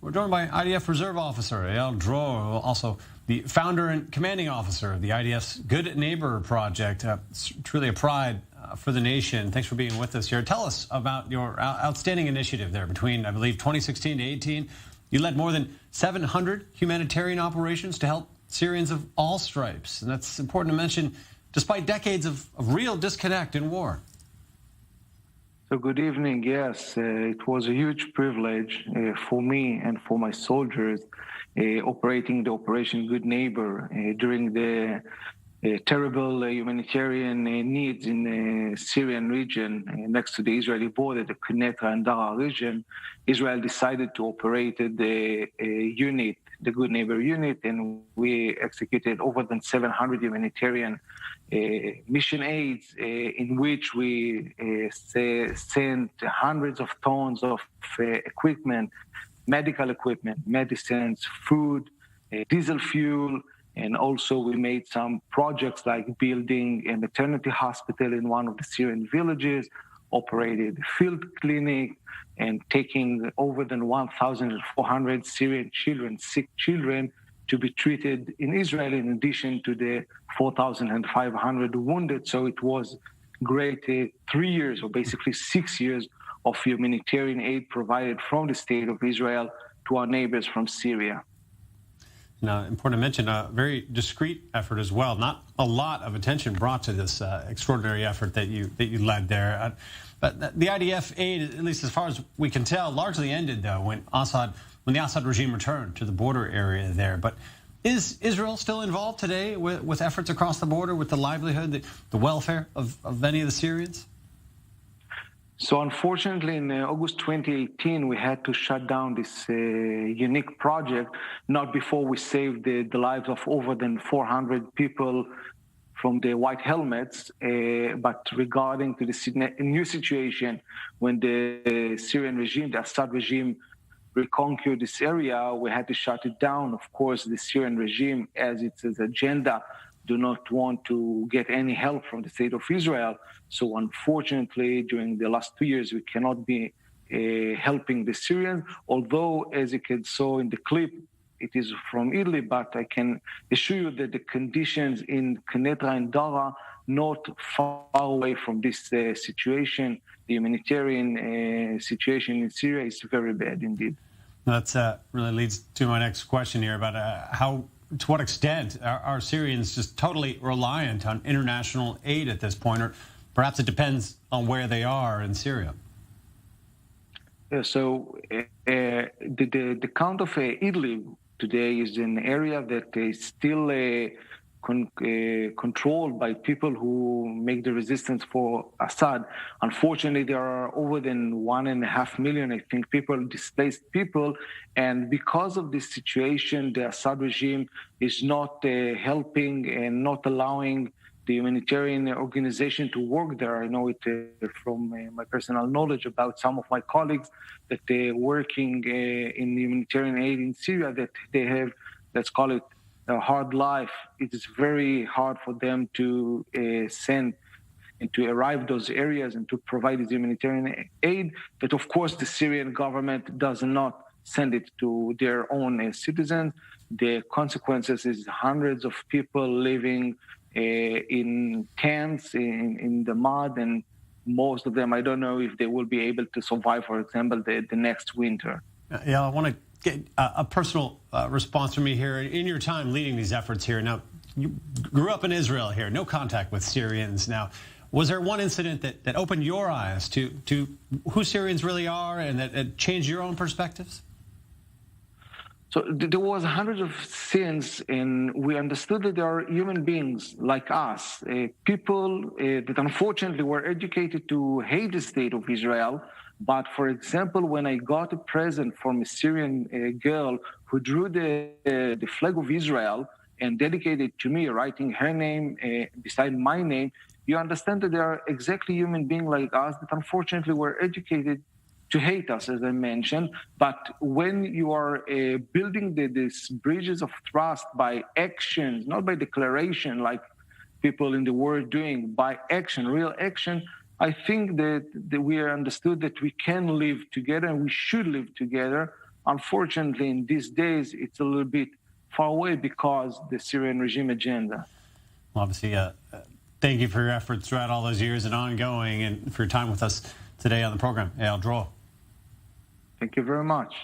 We're joined by IDF Reserve Officer Eyal Dror, also the founder and commanding officer of the IDF's Good Neighbor Project. It's truly a pride for the nation. Thanks for being with us here. Tell us about your outstanding initiative there between, I believe, 2016 to 18. You led more than 700 humanitarian operations to help Syrians of all stripes. And that's important to mention, despite decades of real disconnect and war. So good evening. Yes, it was a huge privilege for me and for my soldiers operating the Operation Good Neighbor during the terrible humanitarian needs in the Syrian region next to the Israeli border, the Quneitra and Dara region. Israel decided to operate the unit, the Good Neighbor unit, and we executed over than 700 humanitarian mission aids in which we sent hundreds of tons of equipment, medical equipment, medicines, food, diesel fuel, and also we made some projects like building a maternity hospital in one of the Syrian villages, operated a field clinic, and taking over than 1,400 Syrian children, sick children, to be treated in Israel, in addition to the 4,500 wounded. So it was great 3 years, or basically 6 years, of humanitarian aid provided from the state of Israel to our neighbors from Syria. Now, important to mention, a very discreet effort as well. Not a lot of attention brought to this extraordinary effort that you led there. But the IDF aid, at least as far as we can tell, largely ended, though, when the Assad regime returned to the border area there. But is Israel still involved today with efforts across the border, with the livelihood, the welfare of many of the Syrians? So unfortunately, in August 2018, we had to shut down this unique project, not before we saved the lives of over than 400 people from the white helmets, but regarding to the new situation when the Syrian regime, the Assad regime, reconquered this area, we had to shut it down. Of course, the Syrian regime, as its agenda, do not want to get any help from the state of Israel. So unfortunately, during the last 2 years, we cannot be helping the Syrians, although, as you can saw in the clip, it is from Italy, but I can assure you that the conditions in Quneitra and Dara not far away from this situation. The humanitarian situation in Syria is very bad indeed. That really leads to my next question here about to what extent are Syrians just totally reliant on international aid at this point, or perhaps it depends on where they are in Syria? Yeah, so the count of Italy today is an area that is still controlled by people who make the resistance for Assad. Unfortunately, there are over than 1.5 million, I think, displaced people. And because of this situation, the Assad regime is not helping and not allowing the humanitarian organization to work there. I know it from my personal knowledge about some of my colleagues that they're working in humanitarian aid in Syria, that they have, let's call it, a hard life. It is very hard for them to send and to arrive those areas and to provide this humanitarian aid. But of course, the Syrian government does not send it to their own citizens. The consequences is hundreds of people living in tents, in the mud, and most of them, I don't know if they will be able to survive, for example, the next winter. Yeah, I want to get a personal response from you here. In your time leading these efforts here, now, you grew up in Israel here, no contact with Syrians. Now, was there one incident that opened your eyes to who Syrians really are and that changed your own perspectives? So there was hundreds of sins, and we understood that there are human beings like us, people that unfortunately were educated to hate the state of Israel. But for example, when I got a present from a Syrian girl who drew the flag of Israel and dedicated it to me, writing her name beside my name, you understand that there are exactly human beings like us that unfortunately were educated to hate us, as I mentioned. But when you are building these bridges of trust by actions, not by declaration like people in the world doing, by action, real action, I think that we are understood that we can live together and we should live together unfortunately, in these days, it's a little bit far away because the Syrian regime agenda. Well, obviously, thank you for your efforts throughout all those years and ongoing, and for your time with us today on the program. Eyal Dror. Thank you very much.